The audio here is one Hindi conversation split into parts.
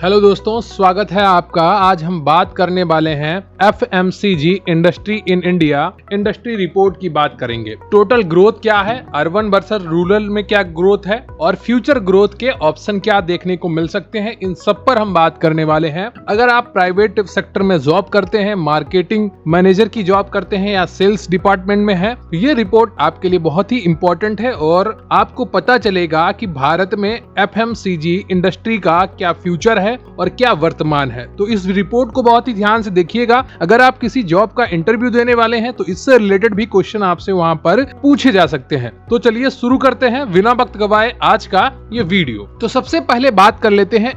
हेलो दोस्तों, स्वागत है आपका। आज हम बात करने वाले हैं FMCG industry in India industry report की बात करेंगे। टोटल ग्रोथ क्या है, अर्बन वर्सेस रूरल में क्या ग्रोथ है और फ्यूचर ग्रोथ के ऑप्शन क्या देखने को मिल सकते हैं, इन सब पर हम बात करने वाले हैं। अगर आप प्राइवेट सेक्टर में जॉब करते हैं, मार्केटिंग मैनेजर की जॉब करते हैं या सेल्स डिपार्टमेंट में है, ये रिपोर्ट आपके लिए बहुत ही इंपॉर्टेंट है और आपको पता चलेगा कि भारत में FMCG इंडस्ट्री का क्या फ्यूचर है और क्या वर्तमान है। तो इस रिपोर्ट को बहुत ही ध्यान से देखिएगा। अगर आप किसी जॉब का इंटरव्यू देने वाले हैं तो इससे रिलेटेड भी क्वेश्चन आपसे वहां पर पूछे जा सकते हैं। तो चलिए शुरू करते हैं बिना वक्त गवाए आज का ये वीडियो। तो सबसे पहले बात कर लेते हैं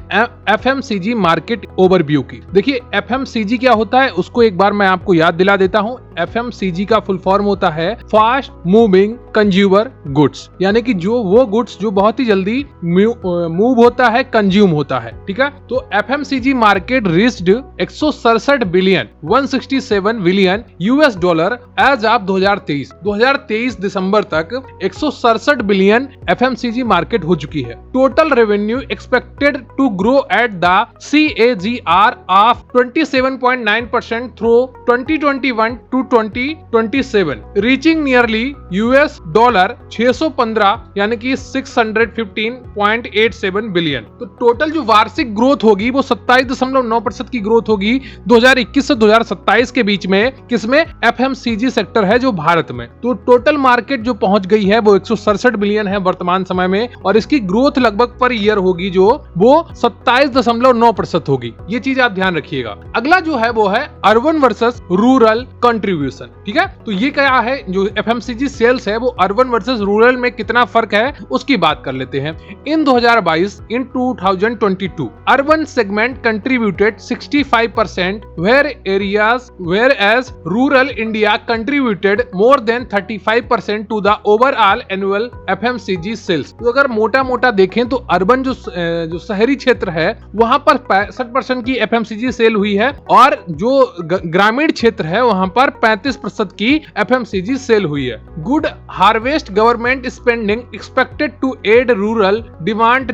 FMCG मार्केट ओवरव्यू की। देखिए FMCG क्या होता है उसको एक बार मैं आपको याद दिला देता हूँ। FMCG का फुल फॉर्म होता है फास्ट मूविंग कंज्यूमर गुड्स, यानी कि वो गुड्स जो बहुत ही जल्दी मूव होता है, कंज्यूम होता है। ठीक है, तो FMCG market reached 167 billion 167 billion US dollar as of 2023 दिसंबर तक 167 बिलियन FMCG मार्केट हो चुकी है। Total revenue expected to grow at the CAGR of 27.9% through 2021 to 2027, reaching nearly US dollar 615 यानी कि 615.87 बिलियन। तो टोटल जो वार्षिक ग्रोथ होगी वो 27.9% की ग्रोथ होगी 2021 से 2027 के बीच में। किसमें? FMCG सेक्टर है जो भारत में। तो टोटल मार्केट जो पहुंच गई है वो 167 बिलियन है वर्तमान समय में और इसकी ग्रोथ लगभग पर ईयर होगी जो वो 27.9% होगी। ये चीज आप ध्यान रखिएगा। अगला जो है वो है अर्बन वर्सेस रूरल कंट्रीब्यूशन। ठीक है, तो ये क्या है, जो FMCG सेल्स है वो अर्बन वर्सेस रूरल में कितना फर्क है उसकी बात कर लेते हैं। इन 2022 इन 2022 urban segment contributed 65% whereas rural India contributed more than 35% to the overall annual FMCG sales। तो अगर मोटा देखें तो अर्बन जो शहरी क्षेत्र है वहां पर 65% की FMCG सेल हुई है और जो ग्रामीण क्षेत्र है वहां पर 35% की FMCG सेल हुई है। Good harvest government spending expected to aid rural demand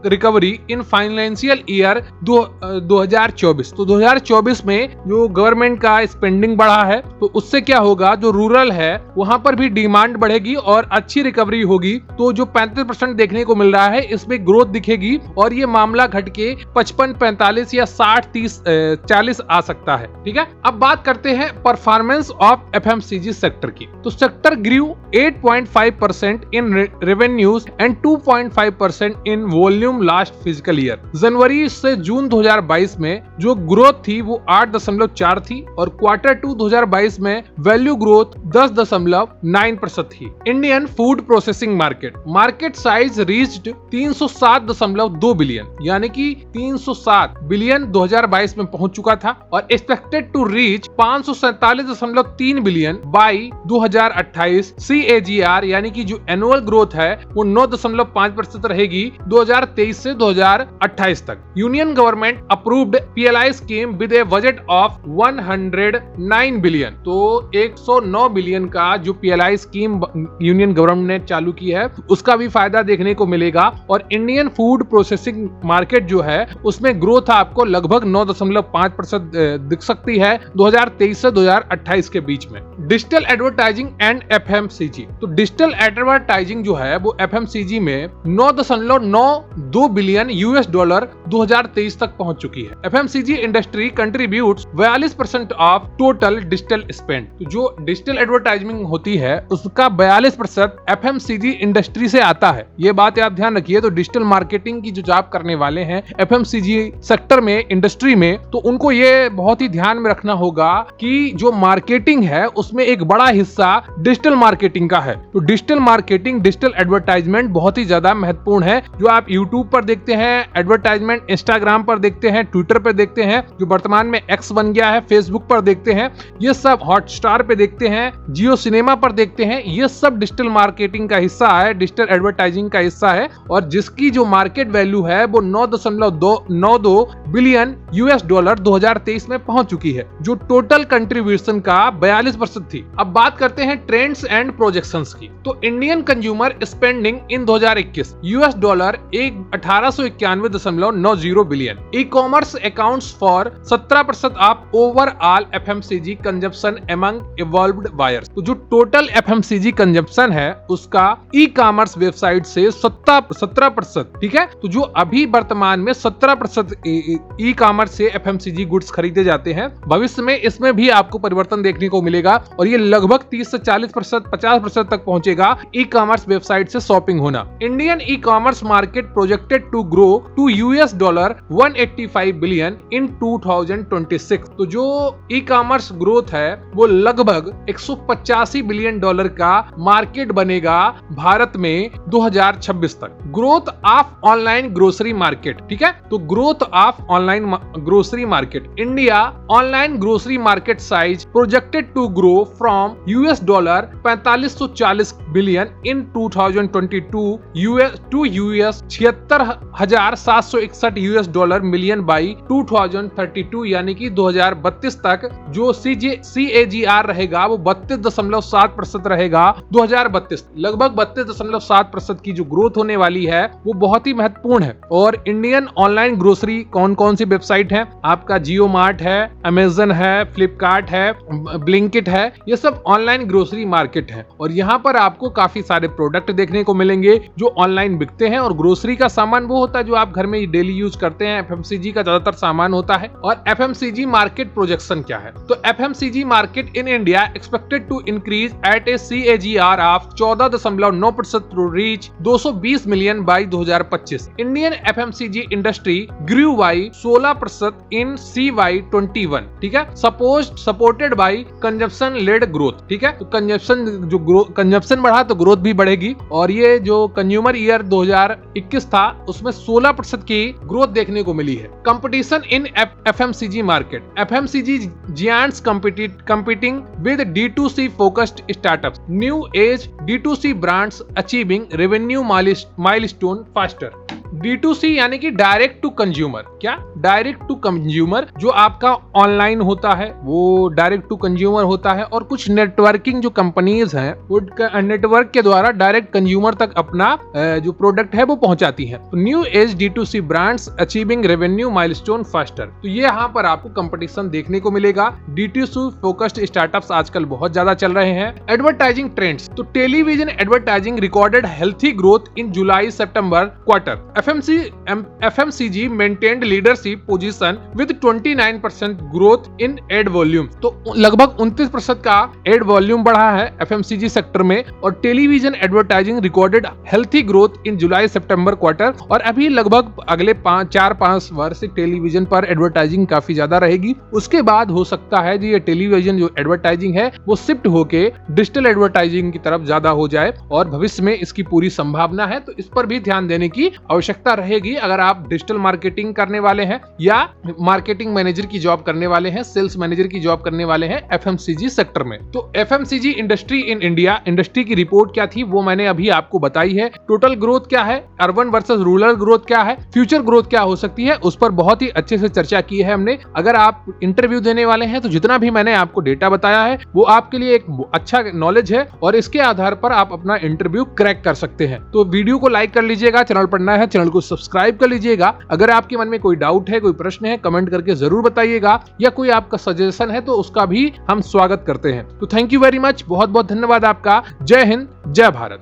recovery in financial year 2024। तो 2024 में जो गवर्नमेंट का स्पेंडिंग बढ़ा है तो उससे क्या होगा, जो रूरल है वहां पर भी डिमांड बढ़ेगी और अच्छी रिकवरी होगी। तो जो 35% देखने को मिल रहा है इसमें ग्रोथ दिखेगी और ये मामला घट के 55, 45 या 60, 30, 40 आ सकता है। ठीक है, अब बात करते हैं परफॉर्मेंस ऑफ FMCG सेक्टर की। तो sector grew 8.5% in revenues and 2.5% in volume last fiscal year. जनवरी से जून 2022 में जो ग्रोथ थी वो 8.4 थी और क्वार्टर 2 2022 में वैल्यू ग्रोथ 10.9% थी। Indian food processing market size reached 307.2 billion, यानी कि 307 बिलियन 2022 में पहुंच चुका था और expected to reach 547.3 billion by 2028। CAGR यानी कि जो एनुअल ग्रोथ है वो 9.5% रहेगी 2023 से 2028 तक। Union government approved PLI scheme with A budget of 109 billion. तो 109 बिलियन का जो PLI स्कीम यूनियन गवर्नमेंट ने चालू की है उसका भी फायदा देखने को मिलेगा और इंडियन फूड प्रोसेसिंग मार्केट जो है उसमें ग्रोथ आपको लगभग 9.5% दिख सकती है 2023 से 2028 के बीच में। Digital advertising and FMCG। तो डिजिटल एडवर्टाइजिंग जो है वो FMCG में 9.92 बिलियन US डॉलर 2023 तक पहुंच चुकी है। FMCG industry contributes 42% of total digital spend. तो जो डिजिटल एडवर्टाइजिंग होती है उसका 42% FMCG इंडस्ट्री से आता है। ये बात आप ध्यान रखिए। तो डिजिटल मार्केटिंग की जो जॉब करने वाले हैं FMCG सेक्टर में, इंडस्ट्री में, तो उनको ये बहुत ही ध्यान में रखना होगा कि जो मार्केटिंग है उसमें एक बड़ा हिस्सा डिजिटल मार्केटिंग का है। तो डिजिटल मार्केटिंग, डिजिटल एडवर्टाइजमेंट बहुत ही ज्यादा महत्वपूर्ण है। जो आप यूट्यूब पर देखते हैं एडवर्टाइजमेंट, इंस्टाग्राम पर देखते हैं, ट्विटर पर देखते हैं, जो वर्तमान में X बन गया है, फेसबुक पर देखते हैं, ये सब हॉटस्टार पे देखते हैं, जियो सिनेमा पर देखते हैं, ये सब डिजिटल मार्केटिंग का हिस्सा है, डिजिटल एडवर्टाइजिंग का हिस्सा है और जिसकी जो मार्केट वैल्यू है वो 9.92 बिलियन यूएस डॉलर 2023 में पहुंच चुकी है, जो टोटल कंट्रीब्यूशन का 42% थी। अब बात करते हैं ट्रेंड्स एंड प्रोजेक्शंस की। तो Indian consumer spending in 2021 US dollar 1891.90 billion. E commerce accounts for 17% of overall FMCG consumption among evolved buyers. तो जो टोटल एफएमसीजी कंजप्शन है उसका ई कॉमर्स वेबसाइट से 17%, ठीक है। तो जो अभी वर्तमान में 17% ई कॉमर्स से एफएमसीजी गुड्स खरीदे जाते हैं, भविष्य में इसमें भी आपको परिवर्तन देखने को मिलेगा और ये लगभग 30 से 40%, 50% तक पहुंचेगा ई कॉमर्स वेबसाइट से शॉपिंग होना। Indian e commerce market projected to grow to US dollar 185 billion in 2026। तो जो ई कॉमर्स ग्रोथ है वो लगभग 185 बिलियन डॉलर का मार्केट बनेगा भारत में 2026 तक। Growth of online grocery market, ठीक है। तो growth of online grocery market, India online grocery market size projected to grow from US dollar 4540 billion in 2022 to US 76,761 US dollar million by 2032, यानी कि 2032 तक जो CAGR रहेगा वो 32.7% रहेगा। 2032 लगभग 32.7% की जो ग्रोथ होने वाली है वो बहुत ही महत्वपूर्ण है। और इंडियन ऑनलाइन ग्रोसरी कौन कौन सी वेबसाइट है? आपका जियो मार्ट है, अमेजन है, फ्लिपकार्ट है, ब्लिंकिट है, ये सब ऑनलाइन ग्रोसरी मार्केट है। और यहाँ पर आपको काफी सारे प्रोडक्ट देखने को मिलेंगे जो ऑनलाइन बिकते हैं। और ग्रोसरी का सामान वो होता है जो आप घर में डेली यूज करते हैं। एफएमसीजी का ज्यादातर सामान होता है। और एफएमसीजी मार्केट प्रोजेक्शन क्या है? तो FMCG market in India expected to increase at a CAGR of 14.9% to reach 220 million by 2025। Indian FMCG industry grew by 16% in CY21, ठीक है, supported by consumption led growth, ठीक है। तो कंजप्शन बढ़ा तो ग्रोथ भी बढ़ेगी। और ये जो कंज्यूमर ईयर 2021 था उसमें 16% की ग्रोथ देखने को मिली है। Competition in FMCG market, FMCG giants competing with D2C focused startups, new age D2C brands achieving revenue milestone faster। D2C यानी कि डायरेक्ट टू कंज्यूमर। क्या? Direct to consumer. जो आपका ऑनलाइन होता है वो डायरेक्ट टू कंज्यूमर होता है। और कुछ नेटवर्किंग जो कंपनीज हैं वो नेटवर्क के द्वारा डायरेक्ट कंज्यूमर तक अपना जो प्रोडक्ट है वो पहुंचाती हैं। तो new age D2C brands achieving revenue milestone faster. तो ये यहाँ पर आपको कंपटीशन देखने को मिलेगा। D2C फोकस्ड स्टार्टअप्स आजकल बहुत ज्यादा चल रहे हैं। एडवर्टाइजिंग ट्रेंड्स, तो television advertising recorded healthy growth in July September quarter. FMCG maintained leadership position with 29% growth in ad volume। तो लगभग 29% का एड वॉल्यूम बढ़ा है FMCG सेक्टर में। और television advertising recorded healthy growth in July September quarter. और अभी लगभग अगले 4-5 वर्ष से टेलीविजन पर एडवर्टाइजिंग काफी ज्यादा रहेगी। उसके बाद हो सकता है ये टेलीविजन जो एडवर्टाइजिंग है वो शिफ्ट होके डिजिटल एडवर्टाइजिंग की तरफ ज्यादा हो जाए। और भविष्य में इसकी पूरी संभावना है। तो इस पर भी ध्यान देने की आवश्यकता रहेगी अगर आप डिजिटल मार्केटिंग करने वाले हैं या मार्केटिंग मैनेजर की जॉब करने वाले हैं, सेल्स मैनेजर की जॉब करने वाले हैं एफएमसीजी सेक्टर में। तो FMCG industry in India, industry की रिपोर्ट क्या थी वो मैंने अभी आपको बताई है। टोटल ग्रोथ क्या है, अर्बन वर्सेस रूरल ग्रोथ क्या है, फ्यूचर ग्रोथ क्या हो सकती है, उस पर बहुत ही अच्छे से चर्चा की है हमने। अगर आप इंटरव्यू देने वाले हैं तो जितना भी मैंने आपको डेटा बताया है वो आपके लिए एक अच्छा नॉलेज है और इसके आधार पर आप अपना इंटरव्यू क्रैक कर सकते हैं। तो वीडियो को लाइक कर लीजिएगा, चैनल पर नया है चैनल को सब्सक्राइब कर लीजिएगा। अगर आपके मन में कोई डाउट है, कोई प्रश्न है, कमेंट करके जरूर बताइएगा या कोई आपका सजेशन है तो उसका भी हम स्वागत करते हैं। तो थैंक यू वेरी मच, बहुत बहुत धन्यवाद आपका। जय हिंद, जय भारत।